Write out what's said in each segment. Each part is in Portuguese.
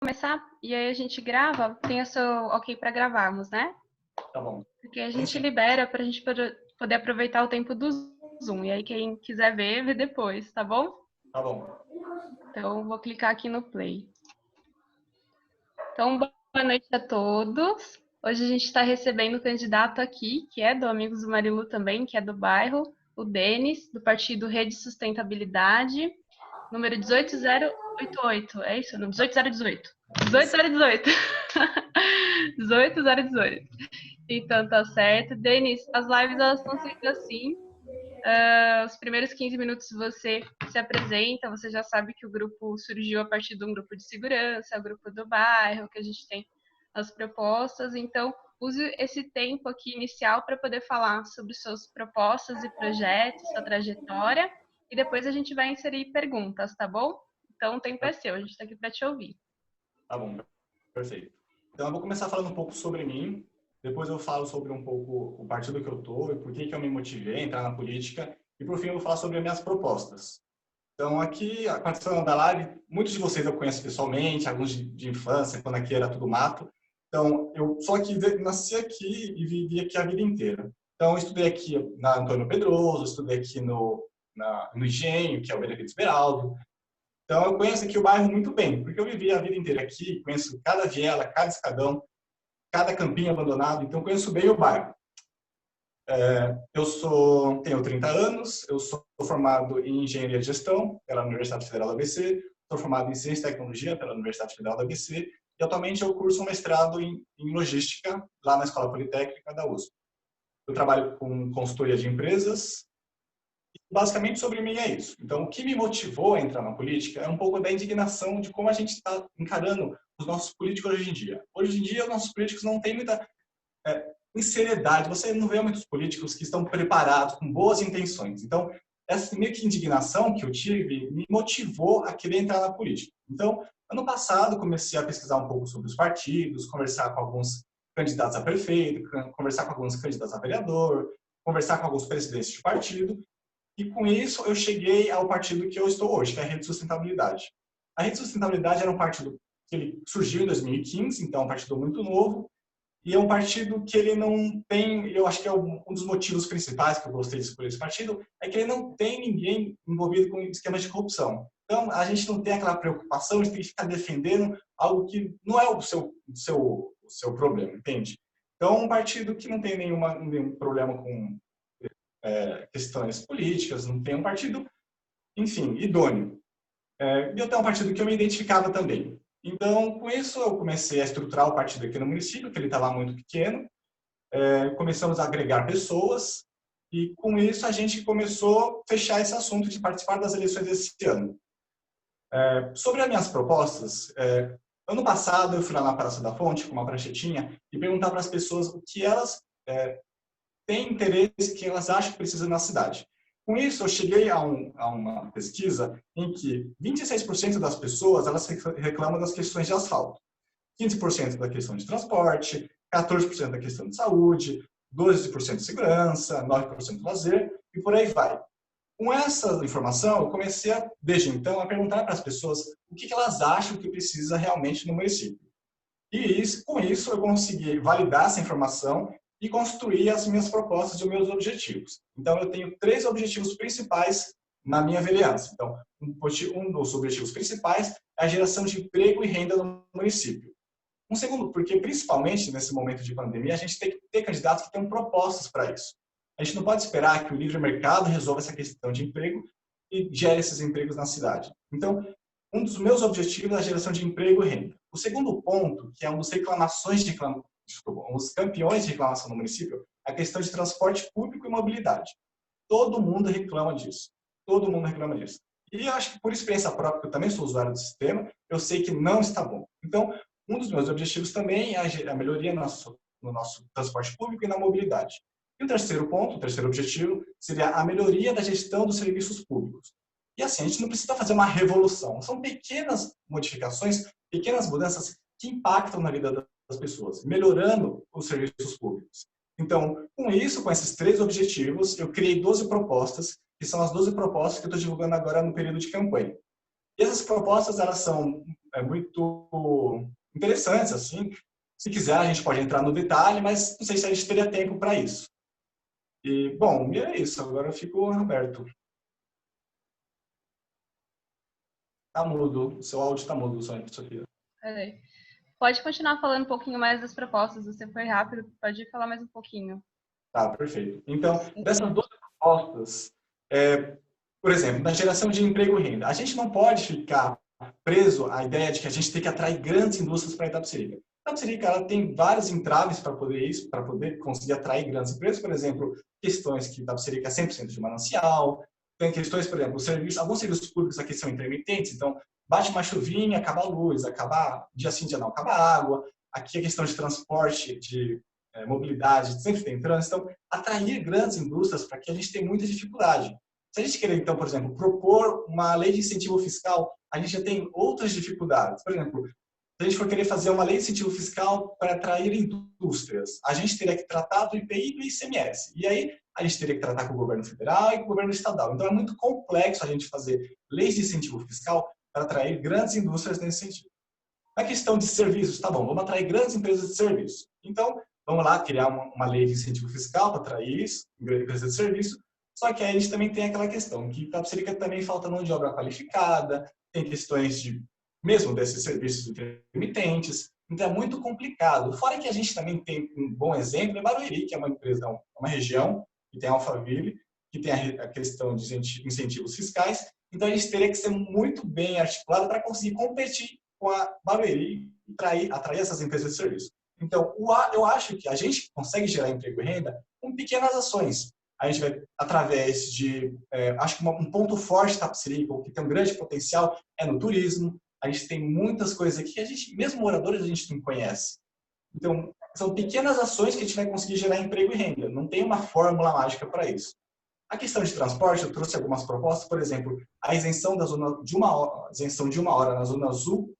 começar e aí a gente grava, tem o seu ok para gravarmos, né? Tá bom. Porque a gente libera para a gente poder aproveitar o tempo do Zoom. E aí quem quiser ver, vê depois, tá bom? Tá bom. Então vou clicar aqui no play. Então, boa noite a todos. Hoje a gente está recebendo um candidato aqui, que é do Amigos do Marilu também, que é do bairro, o Denis, do partido Rede Sustentabilidade, número 18088, é isso? Não, 18018. 18018. 18018. Então tá certo. Denis, as lives elas estão sempre assim. Os primeiros 15 minutos você se apresenta, você já sabe que o grupo surgiu a partir de um grupo de segurança, o grupo do bairro, que a gente tem as propostas. Então, use esse tempo aqui inicial para poder falar sobre suas propostas e projetos, sua trajetória, e depois a gente vai inserir perguntas, tá bom? Então, o tempo é seu, a gente está aqui para te ouvir. Tá bom, perfeito. Então, eu vou começar falando um pouco sobre mim, depois eu falo sobre um pouco o partido que eu estou e por que eu me motivei a entrar na política, e por fim eu vou falar sobre as minhas propostas. Então, aqui, participando da live, muitos de vocês eu conheço pessoalmente, alguns de infância, quando aqui era tudo mato. Então, eu sou aqui, nasci aqui e vivi aqui a vida inteira. Então, eu estudei aqui na Antônio Pedroso, estudei aqui no Engenho, que é o Benevides Beraldo. Então, eu conheço aqui o bairro muito bem, porque eu vivi a vida inteira aqui, conheço cada viela, cada escadão, cada campinho abandonado, então conheço bem o bairro. Tenho 30 anos, eu sou formado em Engenharia de Gestão pela Universidade Federal da ABC, sou formado em Ciência e Tecnologia pela Universidade Federal da ABC, e atualmente eu curso um mestrado em Logística lá na Escola Politécnica da USP. Eu trabalho com consultoria de empresas. Basicamente, sobre mim é isso. Então, o que me motivou a entrar na política é um pouco da indignação de como a gente está encarando os nossos políticos hoje em dia. Hoje em dia, os nossos políticos não têm muita seriedade. Você não vê muitos políticos que estão preparados, com boas intenções. Então, essa meio que indignação que eu tive me motivou a querer entrar na política. Então, ano passado, comecei a pesquisar um pouco sobre os partidos, conversar com alguns candidatos a prefeito, conversar com alguns candidatos a vereador, conversar com alguns presidentes de partido. E com isso eu cheguei ao partido que eu estou hoje, que é a Rede Sustentabilidade. A Rede Sustentabilidade era um partido que ele surgiu em 2015, então é um partido muito novo, e é um partido que ele não tem, eu acho que é um dos motivos principais que eu gostei de escolher esse partido, é que ele não tem ninguém envolvido com esquemas de corrupção. Então, a gente não tem aquela preocupação de ter que ficar defendendo algo que não é o seu problema, entende? Então, é um partido que não tem nenhum problema com questões políticas, não tem um partido, enfim, idôneo. E eu tenho um partido que eu me identificava também. Então, com isso, eu comecei a estruturar o partido aqui no município, que ele estava muito pequeno. Começamos a agregar pessoas e, com isso, a gente começou a fechar esse assunto de participar das eleições desse ano. Sobre as minhas propostas, ano passado eu fui lá na Praça da Fonte com uma pranchetinha e perguntar para as pessoas o que elas têm interesse, que elas acham que precisam na cidade. Com isso, eu cheguei a uma pesquisa em que 26% das pessoas elas reclamam das questões de asfalto, 15% da questão de transporte, 14% da questão de saúde, 12% de segurança, 9% de lazer e por aí vai. Com essa informação, eu comecei, desde então, a perguntar para as pessoas o que elas acham que precisa realmente no município. E com isso, eu consegui validar essa informação e construir as minhas propostas e os meus objetivos. Então, eu tenho 3 objetivos principais na minha vereança. Então, um dos objetivos principais é a geração de emprego e renda no município. Um segundo, porque principalmente nesse momento de pandemia, a gente tem que ter candidatos que tenham propostas para isso. A gente não pode esperar que o livre mercado resolva essa questão de emprego e gere esses empregos na cidade. Então, um dos meus objetivos é a geração de emprego e renda. O segundo ponto, que é um dos um dos campeões de reclamação no município, é a questão de transporte público e mobilidade. Todo mundo reclama disso. Todo mundo reclama disso. E eu acho que por experiência própria, eu também sou usuário do sistema, eu sei que não está bom. Então, um dos meus objetivos também é a melhoria no nosso transporte público e na mobilidade. E o terceiro ponto, o terceiro objetivo, seria a melhoria da gestão dos serviços públicos. E assim, a gente não precisa fazer uma revolução. São pequenas modificações, pequenas mudanças que impactam na vida das pessoas, melhorando os serviços públicos. Então, com isso, com esses 3 objetivos, eu criei 12 propostas, que são as 12 propostas que eu estou divulgando agora no período de campanha. E essas propostas, elas são muito interessantes, assim. Se quiser, a gente pode entrar no detalhe, mas não sei se a gente teria tempo para isso. E, bom, é isso. Agora eu fico aberto. Tá mudo. Seu áudio tá mudo, Sofia. Pode continuar falando um pouquinho mais das propostas. Você foi rápido, pode falar mais um pouquinho. Tá, perfeito. Então, dessas duas propostas, por exemplo, na geração de emprego e renda, a gente não pode ficar preso à ideia de que a gente tem que atrair grandes indústrias para a Itapecerica. A Itapecerica, ela tem vários entraves para poder conseguir atrair grandes empresas, por exemplo, questões que Itapecerica é 100% de manancial, tem questões, por exemplo, alguns serviços públicos aqui são intermitentes, então bate uma chuvinha, acaba a luz, acaba dia sim, dia não, acaba a água. Aqui a questão de transporte, de mobilidade, sempre tem trânsito. Então, atrair grandes indústrias para que a gente tenha muita dificuldade. Se a gente querer, então, por exemplo, propor uma lei de incentivo fiscal, a gente já tem outras dificuldades. Por exemplo, se a gente for querer fazer uma lei de incentivo fiscal para atrair indústrias, a gente teria que tratar do IPI e do ICMS. E aí, a gente teria que tratar com o governo federal e com o governo estadual. Então, é muito complexo a gente fazer leis de incentivo fiscal para atrair grandes indústrias nesse sentido. Na questão de serviços, tá bom, vamos atrair grandes empresas de serviço. Então, vamos lá criar uma lei de incentivo fiscal para atrair isso, empresas de serviço. Só que aí a gente também tem aquela questão que Itapecerica também falta mão de obra qualificada, tem questões mesmo desses serviços intermitentes, então é muito complicado. Fora que a gente também tem um bom exemplo em Barueri, que é uma empresa, uma região, que tem a Alphaville, que tem a questão de incentivos fiscais, então a gente teria que ser muito bem articulado para conseguir competir com a Barueri e atrair essas empresas de serviço. Então, eu acho que a gente consegue gerar emprego e renda com pequenas ações. A gente vai, através de... acho que um ponto forte da Itapecerica, que tem um grande potencial, é no turismo. A gente tem muitas coisas aqui que a gente, mesmo moradores, a gente não conhece. Então, são pequenas ações que a gente vai conseguir gerar emprego e renda. Não tem uma fórmula mágica para isso. A questão de transporte, eu trouxe algumas propostas, por exemplo, a isenção de uma hora na Zona Azul,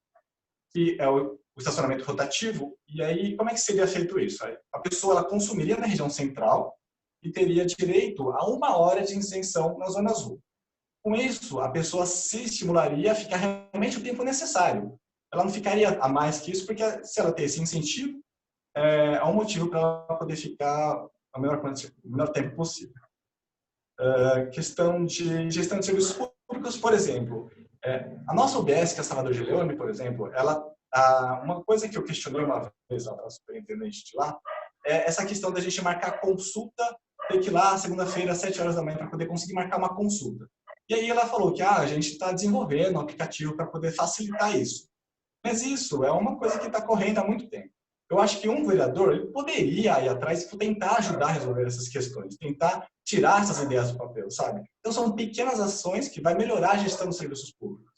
que é o estacionamento rotativo, e aí como é que seria feito isso? A pessoa ela consumiria na região central e teria direito a 1 hora de isenção na Zona Azul. Com isso, a pessoa se estimularia a ficar realmente o tempo necessário. Ela não ficaria a mais que isso, porque se ela tem esse incentivo, é um motivo para ela poder ficar o menor tempo possível. Questão de gestão de serviços públicos, por exemplo. A nossa UBS, que é a Salvador de Leone, por exemplo, uma coisa que eu questionei uma vez para a superintendente de lá, é essa questão da gente marcar consulta, ter que ir lá segunda-feira às 7 horas da manhã para poder conseguir marcar uma consulta. E aí ela falou que a gente está desenvolvendo um aplicativo para poder facilitar isso. Mas isso é uma coisa que está correndo há muito tempo. Eu acho que um vereador ele poderia ir atrás e tentar ajudar a resolver essas questões, tentar tirar essas ideias do papel, sabe? Então são pequenas ações que vai melhorar a gestão dos serviços públicos.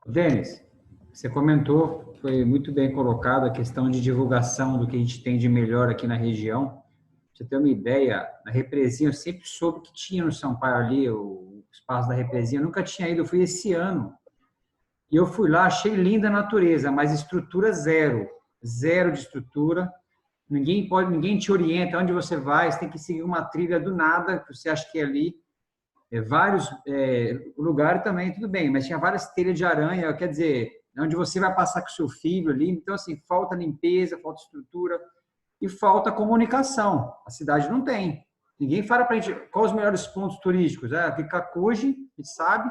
Denis, você comentou, foi muito bem colocado a questão de divulgação do que a gente tem de melhor aqui na região. Pra você ter uma ideia, na Represinha eu sempre soube que tinha no Sampaio ali o espaço da Represinha, eu nunca tinha ido, eu fui esse ano. E eu fui lá, achei linda a natureza, mas estrutura zero de estrutura. Ninguém te orienta onde você vai, você tem que seguir uma trilha do nada, que você acha que é ali. Vários lugares também, tudo bem, mas tinha várias telhas de aranha, quer dizer, onde você vai passar com o seu filho ali. Então, assim, falta limpeza, falta estrutura e falta comunicação. A cidade não tem. Ninguém fala para a gente quais os melhores pontos turísticos. Aqui Cacuji, a gente sabe,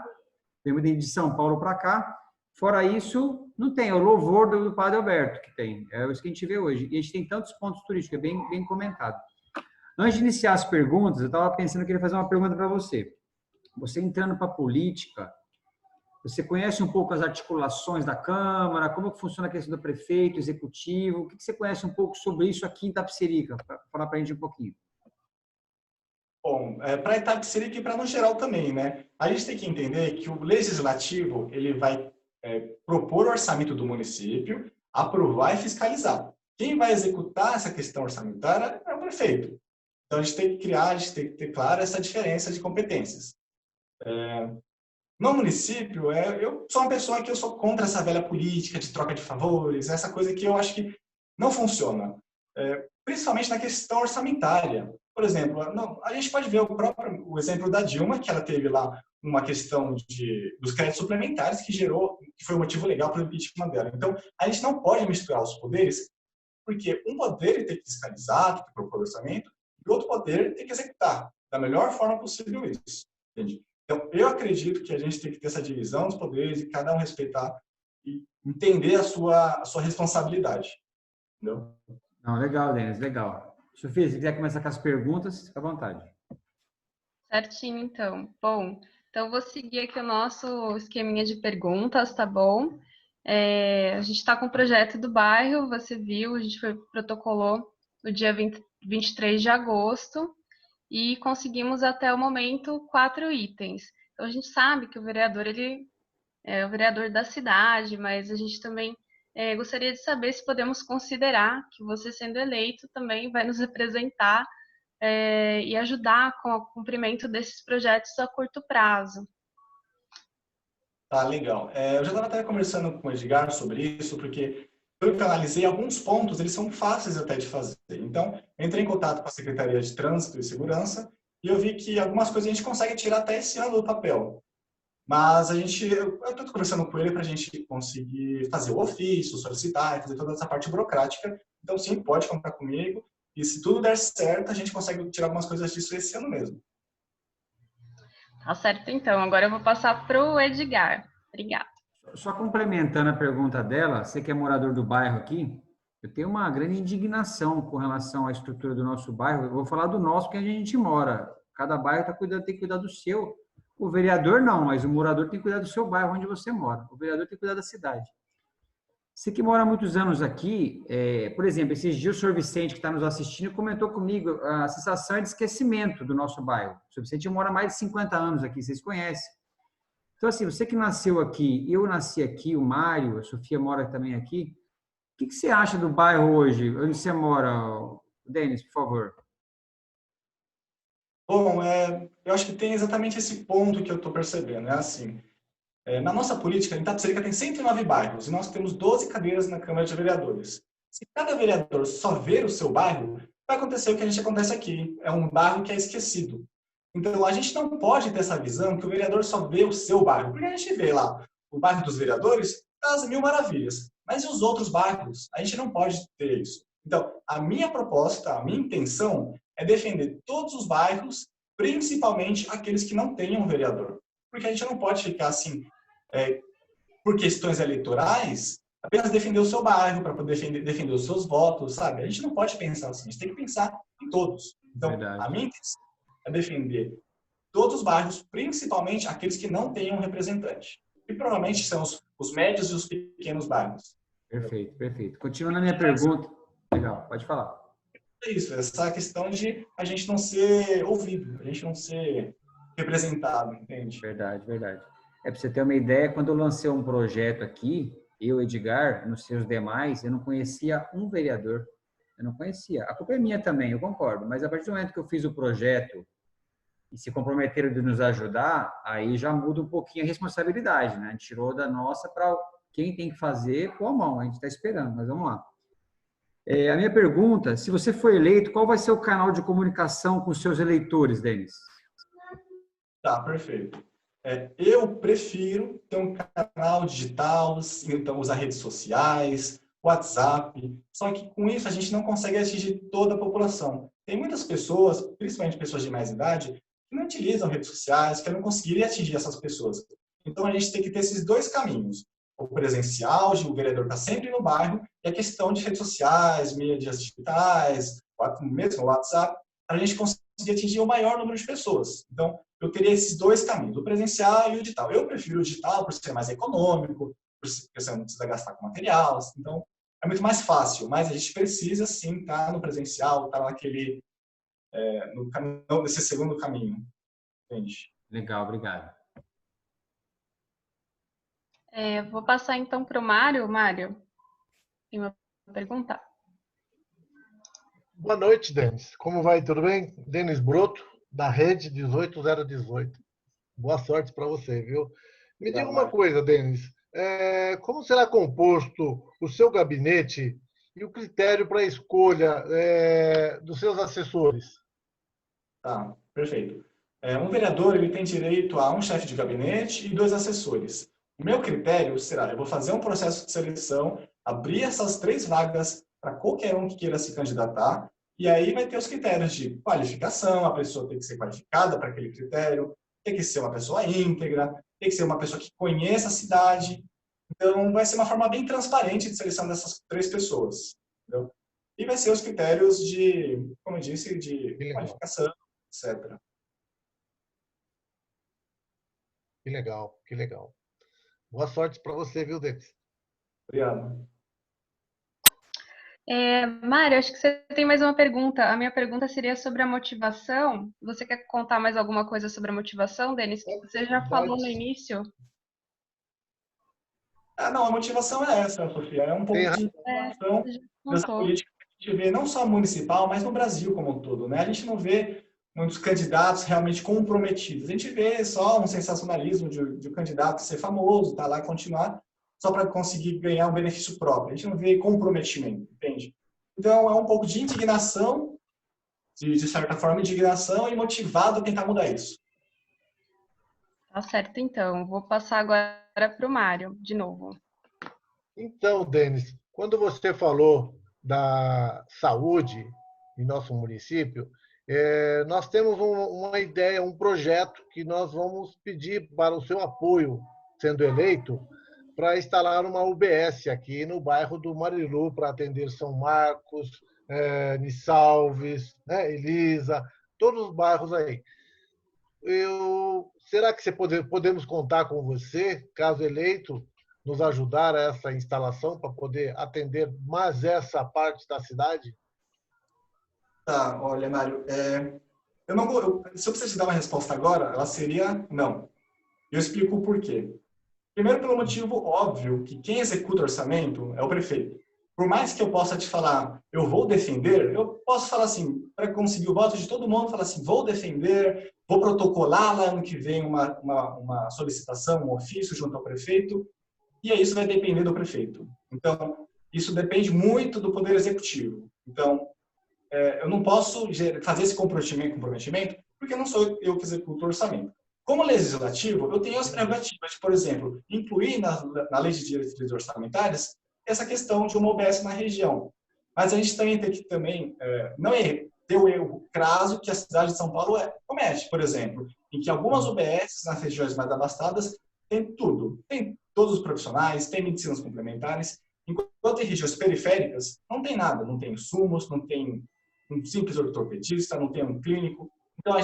temos de São Paulo para cá. Fora isso, não tem. É o louvor do Padre Alberto que tem. É isso que a gente vê hoje. E a gente tem tantos pontos turísticos, é bem comentado. Antes de iniciar as perguntas, eu estava pensando que eu queria fazer uma pergunta para você. Você entrando para a política, você conhece um pouco as articulações da Câmara, como que funciona a questão do prefeito, executivo? O que você conhece um pouco sobre isso aqui em Itapecerica? Para falar para a gente um pouquinho. Bom, para Itapecerica e para no geral também, né? A gente tem que entender que o legislativo ele vai propor o orçamento do município, aprovar e fiscalizar. Quem vai executar essa questão orçamentária é o prefeito. Então, a gente tem que ter clara essa diferença de competências. No município, eu sou uma pessoa que eu sou contra essa velha política de troca de favores, essa coisa que eu acho que não funciona, principalmente na questão orçamentária. Por exemplo, a gente pode ver o exemplo da Dilma, que ela teve lá uma questão dos créditos suplementares que foi um motivo legal para o impeachment dela. Então, a gente não pode misturar os poderes, porque um poder tem que fiscalizar, tem que propor orçamento, e outro poder tem que executar da melhor forma possível isso. Entende? Então, eu acredito que a gente tem que ter essa divisão dos poderes e cada um respeitar e entender a sua responsabilidade. Entendeu? Não, legal, Denis, legal. Sofia, se quiser começar com as perguntas, fica à vontade. Certinho, então. Bom, então vou seguir aqui o nosso esqueminha de perguntas, tá bom? A gente está com o projeto do bairro, você viu, a gente protocolou no dia 23 de agosto e conseguimos até o momento 4 itens. Então a gente sabe que o vereador, ele é o vereador da cidade, mas a gente também gostaria de saber se podemos considerar que você, sendo eleito, também vai nos representar e ajudar com o cumprimento desses projetos a curto prazo. Tá, legal. Eu já estava até conversando com o Edgar sobre isso, porque eu analisei alguns pontos, eles são fáceis até de fazer. Então, eu entrei em contato com a Secretaria de Trânsito e Segurança e eu vi que algumas coisas a gente consegue tirar até esse ano do papel. Mas eu estou conversando com ele para a gente conseguir fazer o ofício, solicitar, fazer toda essa parte burocrática. Então, sim, pode contar comigo. E se tudo der certo, a gente consegue tirar algumas coisas disso esse ano mesmo. Tá certo, então. Agora eu vou passar para o Edgar. Obrigada. Só complementando a pergunta dela, você que é morador do bairro aqui, eu tenho uma grande indignação com relação à estrutura do nosso bairro. Eu vou falar do nosso, porque a gente mora. Cada bairro tem que cuidar do seu. O vereador não, mas o morador tem que cuidar do seu bairro onde você mora. O vereador tem que cuidar da cidade. Você que mora há muitos anos aqui, por exemplo, esses dias o senhor Vicente, que está nos assistindo, comentou comigo a sensação de esquecimento do nosso bairro. O senhor Vicente mora há mais de 50 anos aqui, vocês conhecem. Então, assim, você que nasceu aqui, eu nasci aqui, o Mário, a Sofia mora também aqui. O que você acha do bairro hoje? Onde você mora, Denis, por favor? Bom, eu acho que tem exatamente esse ponto que eu estou percebendo. É assim, na nossa política, em Itapecerica tem 109 bairros e nós temos 12 cadeiras na Câmara de Vereadores. Se cada vereador só ver o seu bairro, vai acontecer o que a gente acontece aqui. É um bairro que é esquecido. Então, a gente não pode ter essa visão que o vereador só vê o seu bairro. Porque a gente vê lá o bairro dos vereadores, das mil maravilhas. Mas e os outros bairros? A gente não pode ter isso. Então, a minha proposta, a minha intenção é defender todos os bairros, principalmente aqueles que não tenham vereador. Porque a gente não pode ficar assim, por questões eleitorais, apenas defender o seu bairro, para poder defender os seus votos, sabe? A gente não pode pensar assim, a gente tem que pensar em todos. Então, Verdade. a minha intenção é defender todos os bairros, principalmente aqueles que não tenham representante. E provavelmente são os médios e os pequenos bairros. Perfeito, perfeito. Continuando a minha pergunta. Legal, pode falar. É isso, essa questão de a gente não ser ouvido, a gente não ser representado, entende? Verdade, verdade. Para você ter uma ideia, quando eu lancei um projeto aqui, eu, Edgar, nos seus demais, eu não conhecia um vereador. Eu não conhecia. A culpa é minha também, eu concordo. Mas a partir do momento que eu fiz o projeto e se comprometeram de nos ajudar, aí já muda um pouquinho a responsabilidade, né? A gente tirou da nossa para quem tem que fazer, pôr a mão. A gente está esperando, mas vamos lá. A minha pergunta, se você for eleito, qual vai ser o canal de comunicação com os seus eleitores, Denis? Tá, perfeito. Eu prefiro ter um canal digital, então usar redes sociais, WhatsApp, só que com isso a gente não consegue atingir toda a população. Tem muitas pessoas, principalmente pessoas de mais idade, que não utilizam redes sociais, que não conseguiriam atingir essas pessoas. Então a gente tem que ter esses dois caminhos. O presencial, o vereador está sempre no bairro, e a questão de redes sociais, mídias digitais, mesmo o WhatsApp, para a gente conseguir atingir o maior número de pessoas. Então, eu teria esses dois caminhos, o presencial e o digital. Eu prefiro o digital por ser mais econômico, porque você não precisa gastar com material, então é muito mais fácil, mas a gente precisa sim estar no presencial, estar naquele, nesse segundo caminho, entende? Legal, obrigado. Vou passar então para o Mário. Mário, tem uma pergunta? Boa noite, Denis. Como vai? Tudo bem? Denis Broto, da Rede 18018. Boa sorte para você, viu? Me diga uma coisa, Denis. Como será composto o seu gabinete e o critério para a escolha dos seus assessores? Tá, perfeito. Um vereador ele tem direito a um chefe de gabinete e 2 assessores. O meu critério será, eu vou fazer um processo de seleção, abrir essas 3 vagas para qualquer um que queira se candidatar, e aí vai ter os critérios de qualificação, a pessoa tem que ser qualificada para aquele critério, tem que ser uma pessoa íntegra, tem que ser uma pessoa que conheça a cidade. Então, vai ser uma forma bem transparente de seleção dessas 3 pessoas. Entendeu? E vai ser os critérios de, como eu disse, de qualificação, etc. Que legal, que legal. Boa sorte para você, viu, Denis? Obrigado. Mário, acho que você tem mais uma pergunta. A minha pergunta seria sobre a motivação. Você quer contar mais alguma coisa sobre a motivação, Denis? Você já falou no início. Não, a motivação é essa, Sofia. É um pouco de informação dessa política que a gente vê, não só municipal, mas no Brasil como um todo. Né? A gente não vê muitos candidatos realmente comprometidos. A gente vê só um sensacionalismo de um candidato ser famoso, estar lá e continuar, só para conseguir ganhar um benefício próprio. A gente não vê comprometimento, entende? Então, é um pouco de indignação, de certa forma, indignação e motivado a tentar mudar isso. Tá certo, então. Vou passar agora para o Mário, de novo. Então, Denis, quando você falou da saúde em nosso município, nós temos uma ideia, um projeto que nós vamos pedir para o seu apoio, sendo eleito, para instalar uma UBS aqui no bairro do Marilu, para atender São Marcos, Nissalves, né, Elisa, todos os bairros aí. Será que podemos contar com você, caso eleito, nos ajudar a essa instalação para poder atender mais essa parte da cidade? Tá, olha, Mário, se eu precisasse te dar uma resposta agora, ela seria não. Eu explico o porquê. Primeiro, pelo motivo óbvio que quem executa o orçamento é o prefeito. Por mais que eu possa te falar, eu vou defender, eu posso falar assim, para conseguir o voto de todo mundo, falar assim, vou defender, vou protocolar lá ano que vem uma solicitação, um ofício junto ao prefeito, e aí isso vai depender do prefeito. Então, isso depende muito do Poder Executivo. Então, eu não posso fazer esse comprometimento porque não sou eu que executo o orçamento. Como legislativo, eu tenho as prerrogativas de, por exemplo, incluir na lei de diretrizes orçamentárias essa questão de uma UBS na região. Mas a gente também tem que não ter o erro crasso que a cidade de São Paulo comete, por exemplo, em que algumas UBS nas regiões mais abastadas tem tudo. Tem todos os profissionais, tem medicinas complementares, enquanto em regiões periféricas não tem nada, não tem insumos, não tem um simples ortopedista, não tem um clínico. Então,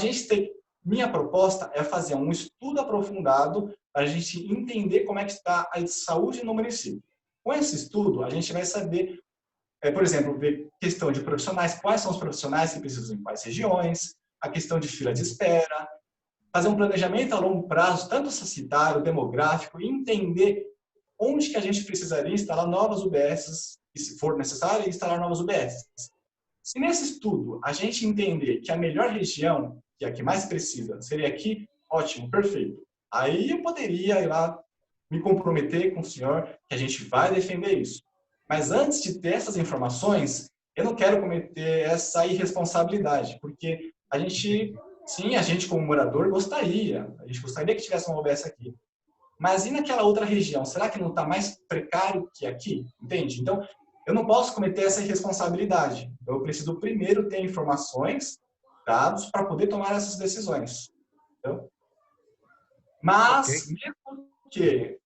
minha proposta é fazer um estudo aprofundado para a gente entender como é que está a saúde no município. Com esse estudo, a gente vai saber, por exemplo, ver questão de profissionais, quais são os profissionais que precisam em quais regiões, a questão de fila de espera, fazer um planejamento a longo prazo, tanto societário, demográfico, e entender onde que a gente precisaria instalar novas UBSs, e se for necessário, instalar novas UBSs. Se nesse estudo a gente entender que a melhor região, que é a que mais precisa, seria aqui, ótimo, perfeito. Aí eu poderia ir lá me comprometer com o senhor que a gente vai defender isso. Mas antes de ter essas informações, eu não quero cometer essa irresponsabilidade, porque a gente como morador a gente gostaria que tivesse uma UBS aqui. Mas e naquela outra região? Será que não está mais precário que aqui? Entende? Então, eu não posso cometer essa irresponsabilidade. Eu preciso primeiro ter informações, dados, para poder tomar essas decisões. Entendeu? Mas,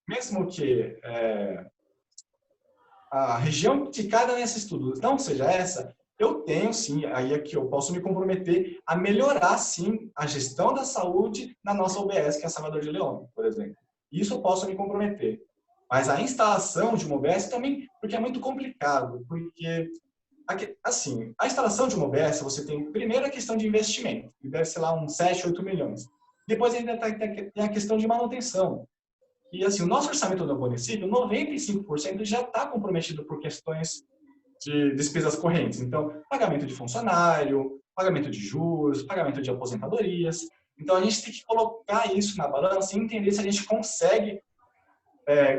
mesmo que a região indicada nesse estudo não seja essa, eu tenho sim, aí é que eu posso me comprometer a melhorar sim a gestão da saúde na nossa UBS, que é a Salvador de León, por exemplo. Isso eu posso me comprometer. Mas a instalação de uma UBS também, porque é muito complicado, porque, assim, a instalação de uma UBS, você tem primeiro a questão de investimento, que deve ser lá uns 7, 8 milhões. Depois ainda tem a questão de manutenção. E, assim, o nosso orçamento do município, 95% já está comprometido por questões de despesas correntes. Então, pagamento de funcionário, pagamento de juros, pagamento de aposentadorias. Então, a gente tem que colocar isso na balança e entender se a gente consegue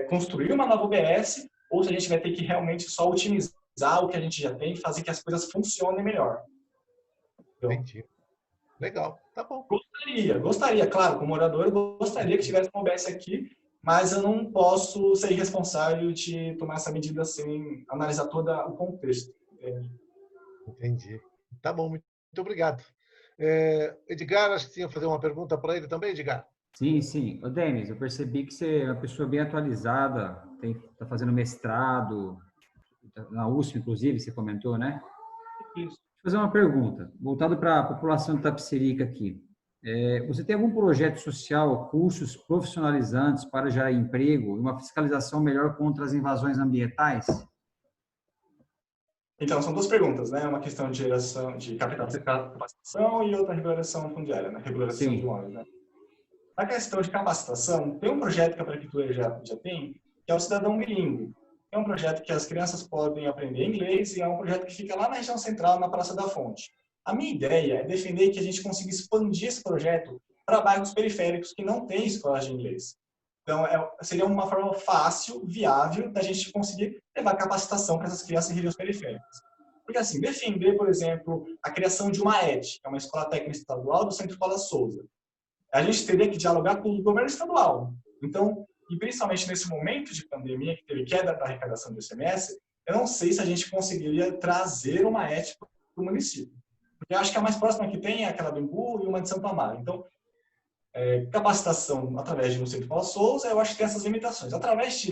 construir uma nova UBS ou se a gente vai ter que realmente só otimizar o que a gente já tem e fazer que as coisas funcionem melhor. Entendi. Legal, tá bom. Gostaria, claro, como morador, eu gostaria que tivesse uma UBS aqui, mas eu não posso ser responsável de tomar essa medida sem analisar todo o contexto. Entende? Entendi. Tá bom, muito obrigado. Edgar, acho que tinha que fazer uma pergunta para ele também, Edgar. Sim, sim. Ô, Denis, eu percebi que você é uma pessoa bem atualizada, está fazendo mestrado, na USP, inclusive, você comentou, né? Isso. Vou fazer uma pergunta, voltado para a população de Tapecerica aqui. Você tem algum projeto social, cursos profissionalizantes para gerar emprego e uma fiscalização melhor contra as invasões ambientais? Então, são duas perguntas, né? Uma questão de geração de capacitação e outra regulação fundiária, né? Regulação de Sim. imóveis, né? Na questão de capacitação, tem um projeto que a prefeitura já tem, que é o Cidadão Bilíngue. É um projeto que as crianças podem aprender inglês e é um projeto que fica lá na região central, na Praça da Fonte. A minha ideia é defender que a gente consiga expandir esse projeto para bairros periféricos que não têm escolas de inglês. Então, seria uma forma fácil, viável, da gente conseguir levar capacitação para essas crianças em regiões periféricas. Porque, assim, defender, por exemplo, a criação de uma ET, que é uma escola técnica estadual do Centro Paula Souza, a gente teria que dialogar com o governo estadual. Então, e principalmente nesse momento de pandemia, que teve queda da arrecadação do ICMS, eu não sei se a gente conseguiria trazer uma ET para o município. Porque eu acho que a mais próxima que tem é aquela do Imbu e uma de Santo Amaro. Então, capacitação através de um Centro Paula Souza, eu acho que tem essas limitações. Através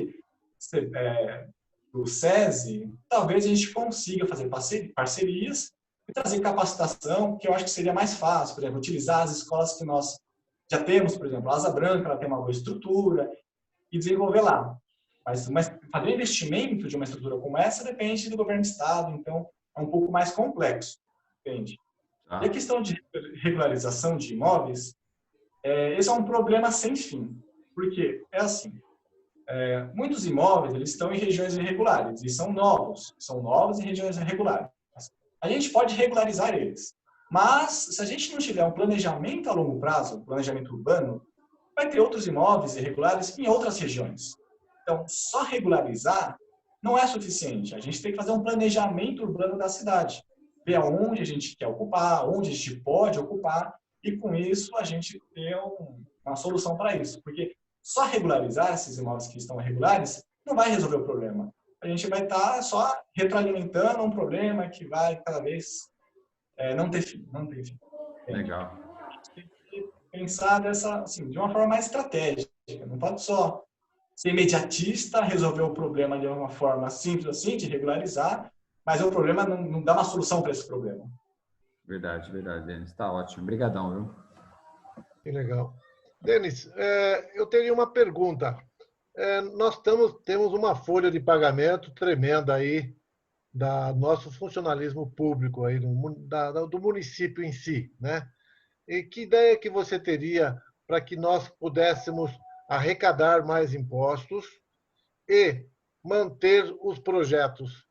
do SESI, talvez a gente consiga fazer parcerias e trazer capacitação, que eu acho que seria mais fácil. Por exemplo, utilizar as escolas que nós já temos, por exemplo, a Asa Branca, ela tem uma boa estrutura, e desenvolver lá. Mas fazer um investimento de uma estrutura como essa depende do governo do estado, então é um pouco mais complexo, entende? E a questão de regularização de imóveis, esse é um problema sem fim, porque é assim, muitos imóveis eles estão em regiões irregulares e são novos em regiões irregulares. A gente pode regularizar eles, mas se a gente não tiver um planejamento a longo prazo, um planejamento urbano, vai ter outros imóveis irregulares em outras regiões. Então, só regularizar não é suficiente. A gente tem que fazer um planejamento urbano da cidade, ver aonde a gente quer ocupar, onde a gente pode ocupar, e com isso a gente ter uma solução para isso. Porque só regularizar esses imóveis que estão irregulares não vai resolver o problema. A gente vai estar só retroalimentando um problema que vai cada vez não ter fim. Legal. Pensar de uma forma mais estratégica. Não pode só ser imediatista, resolver o problema de uma forma simples assim, de regularizar, mas o problema não dá uma solução para esse problema. Verdade, Denis. Está ótimo. Obrigadão, viu? Que legal. Denis, eu teria uma pergunta. Nós temos uma folha de pagamento tremenda aí do nosso funcionalismo público aí, do município em si, né? E que ideia que você teria para que nós pudéssemos arrecadar mais impostos e manter os projetos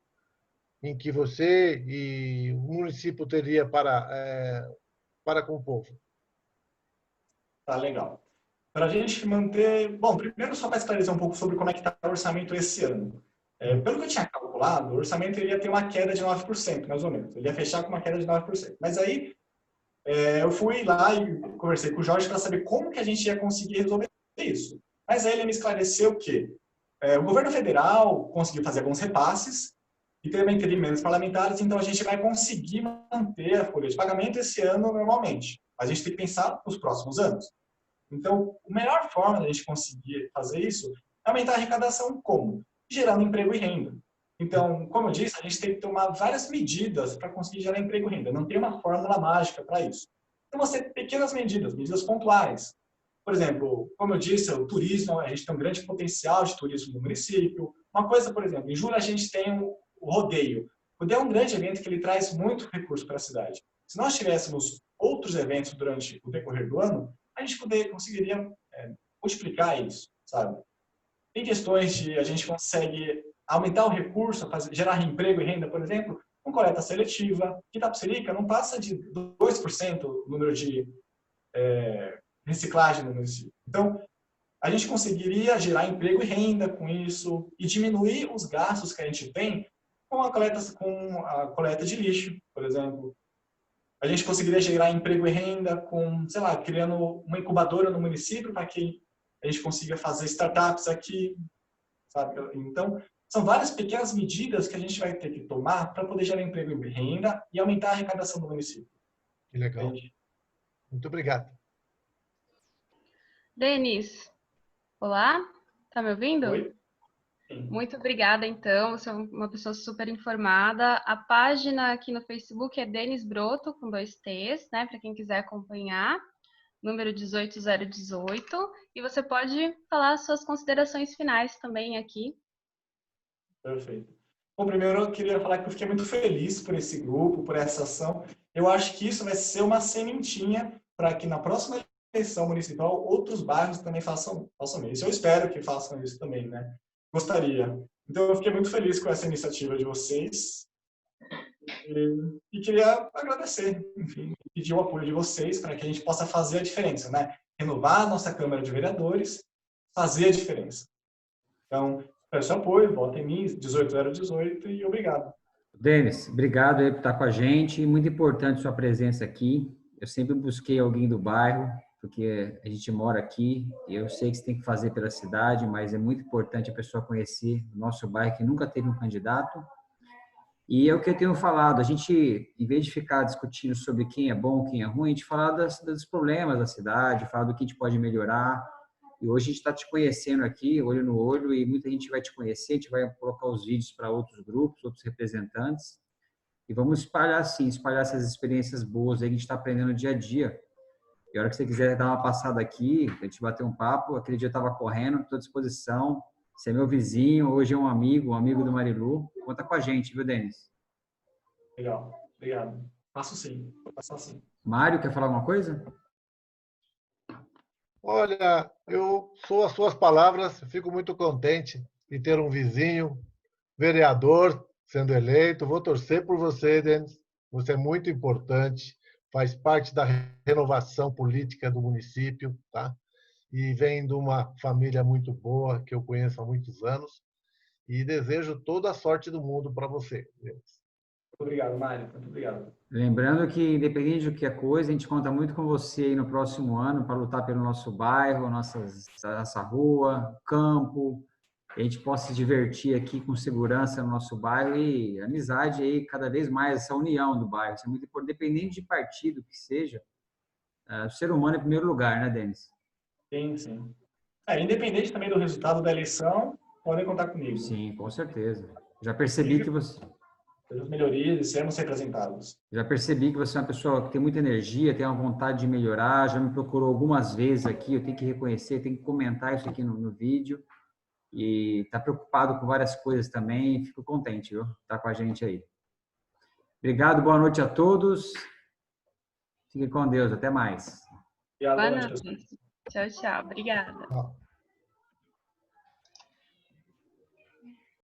em que você e o município teria para com o povo? Tá, legal. Para a gente manter... Bom, primeiro só para esclarecer um pouco sobre como é que está o orçamento esse ano. Pelo que eu tinha calculado, o orçamento iria ter uma queda de 9%, mais ou menos. Ele ia fechar com uma queda de 9%. Mas aí, eu fui lá e conversei com o Jorge para saber como que a gente ia conseguir resolver isso. Mas aí ele me esclareceu que o governo federal conseguiu fazer alguns repasses e também teve emendas parlamentares, então a gente vai conseguir manter a folha de pagamento esse ano normalmente. Mas a gente tem que pensar nos próximos anos. Então, a melhor forma da gente conseguir fazer isso é aumentar a arrecadação como? Gerando emprego e renda. Então, como eu disse, a gente tem que tomar várias medidas para conseguir gerar emprego e renda. Não tem uma fórmula mágica para isso. Então, você tem pequenas medidas pontuais. Por exemplo, como eu disse, o turismo, a gente tem um grande potencial de turismo no município. Uma coisa, por exemplo, em julho a gente tem o rodeio. O rodeio é um grande evento que ele traz muito recurso para a cidade. Se nós tivéssemos outros eventos durante o decorrer do ano, a gente conseguiria multiplicar isso, sabe? Tem questões de a gente consegue aumentar o recurso, gerar emprego e renda, por exemplo, com coleta seletiva, que Itapecerica não passa de 2% o número de reciclagem no município. Então, a gente conseguiria gerar emprego e renda com isso e diminuir os gastos que a gente tem com a coleta de lixo, por exemplo. a gente conseguiria gerar emprego e renda com, sei lá, criando uma incubadora no município para que a gente consiga fazer startups aqui, sabe? Então, são várias pequenas medidas que a gente vai ter que tomar para poder gerar emprego e renda e aumentar a arrecadação do município. Que legal. Entende? Muito obrigado. Denis, olá? Tá me ouvindo? Oi? Sim. Muito obrigada, então. Você é uma pessoa super informada. A página aqui no Facebook é Denis Broto, com 2 T's, né? Para quem quiser acompanhar. Número 18018. E você pode falar as suas considerações finais também aqui. Perfeito. Bom, primeiro eu queria falar que eu fiquei muito feliz por esse grupo, por essa ação. Eu acho que isso vai ser uma sementinha para que na próxima eleição municipal outros bairros também façam isso. Eu espero que façam isso também, né? Gostaria. Então eu fiquei muito feliz com essa iniciativa de vocês e queria agradecer, enfim, pedir o apoio de vocês para que a gente possa fazer a diferença, né? Renovar a nossa Câmara de Vereadores, fazer a diferença. Então, peço apoio, vote em mim, 18018 e obrigado. Denis, obrigado aí por estar com a gente. Muito importante sua presença aqui. Eu sempre busquei alguém do bairro, porque a gente mora aqui. Eu sei que você tem que fazer pela cidade, mas é muito importante a pessoa conhecer o nosso bairro, que nunca teve um candidato. E é o que eu tenho falado, a gente, em vez de ficar discutindo sobre quem é bom, quem é ruim, a gente fala dos problemas da cidade, fala do que a gente pode melhorar. E hoje a gente está te conhecendo aqui, olho no olho, e muita gente vai te conhecer, a gente vai colocar os vídeos para outros grupos, outros representantes, e vamos espalhar assim, espalhar essas experiências boas aí que a gente está aprendendo dia a dia. E a hora que você quiser dar uma passada aqui, a gente bater um papo, aquele dia eu estava correndo, estou à disposição. Você é meu vizinho, hoje é um amigo do Marilu. Conta com a gente, viu, Denis? Legal, obrigado. Faço sim, faço sim. Mário, quer falar alguma coisa? Olha, eu sou as suas palavras, fico muito contente de ter um vizinho, vereador, sendo eleito. Vou torcer por você, Denis. Você é muito importante, faz parte da renovação política do município, tá? E vem de uma família muito boa, que eu conheço há muitos anos, e desejo toda a sorte do mundo para você, Denis. Muito obrigado, Mário. Muito obrigado. Lembrando que, independente do que é coisa, a gente conta muito com você aí no próximo ano para lutar pelo nosso bairro, nossa rua, campo, que a gente possa se divertir aqui com segurança no nosso bairro e amizade aí cada vez mais, essa união do bairro. Isso é muito importante, independente de partido que seja, o ser humano em primeiro lugar, né, Denis? Sim, sim. Independente também do resultado da eleição, podem contar comigo. Sim, com certeza. Já percebi que você... Pelas melhorias e sermos representados. Já percebi que você é uma pessoa que tem muita energia, tem uma vontade de melhorar, já me procurou algumas vezes aqui, eu tenho que reconhecer, tenho que comentar isso aqui no vídeo, e está preocupado com várias coisas também, fico contente, viu? Tá com a gente aí. Obrigado, boa noite a todos. Fiquem com Deus, até mais. Obrigado, Boa boa noite, pessoal. noite. Tchau, tchau. Obrigada.